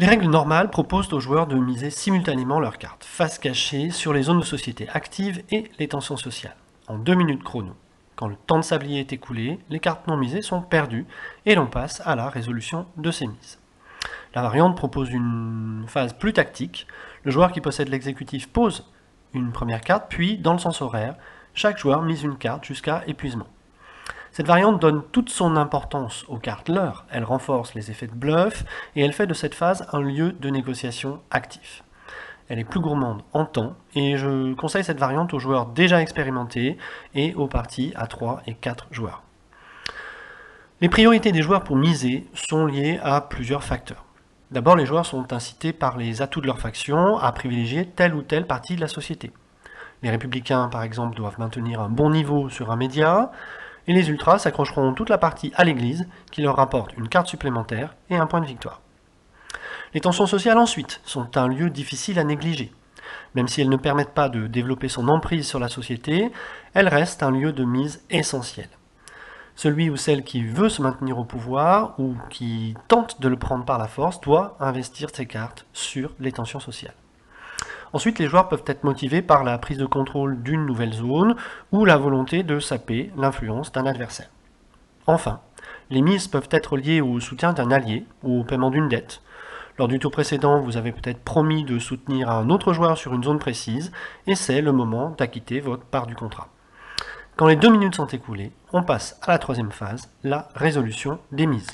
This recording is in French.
Les règles normales proposent aux joueurs de miser simultanément leurs cartes, face cachée, sur les zones de société actives et les tensions sociales, en 2 minutes chrono. Quand le temps de sablier est écoulé, les cartes non misées sont perdues et l'on passe à la résolution de ces mises. La variante propose une phase plus tactique. Le joueur qui possède l'exécutif pose une première carte, puis, dans le sens horaire, chaque joueur mise une carte jusqu'à épuisement. Cette variante donne toute son importance aux cartes leurres, elle renforce les effets de bluff et elle fait de cette phase un lieu de négociation actif. Elle est plus gourmande en temps et je conseille cette variante aux joueurs déjà expérimentés et aux parties à 3 et 4 joueurs. Les priorités des joueurs pour miser sont liées à plusieurs facteurs. D'abord, les joueurs sont incités par les atouts de leur faction à privilégier telle ou telle partie de la société. Les républicains, par exemple, doivent maintenir un bon niveau sur un média, et les ultras s'accrocheront toute la partie à l'église, qui leur rapporte une carte supplémentaire et un point de victoire. Les tensions sociales ensuite sont un lieu difficile à négliger. Même si elles ne permettent pas de développer son emprise sur la société, elles restent un lieu de mise essentiel. Celui ou celle qui veut se maintenir au pouvoir ou qui tente de le prendre par la force doit investir ses cartes sur les tensions sociales. Ensuite, les joueurs peuvent être motivés par la prise de contrôle d'une nouvelle zone ou la volonté de saper l'influence d'un adversaire. Enfin, les mises peuvent être liées au soutien d'un allié ou au paiement d'une dette. Lors du tour précédent, vous avez peut-être promis de soutenir un autre joueur sur une zone précise et c'est le moment d'acquitter votre part du contrat. Quand les 2 minutes sont écoulées, on passe à la troisième phase, la résolution des mises.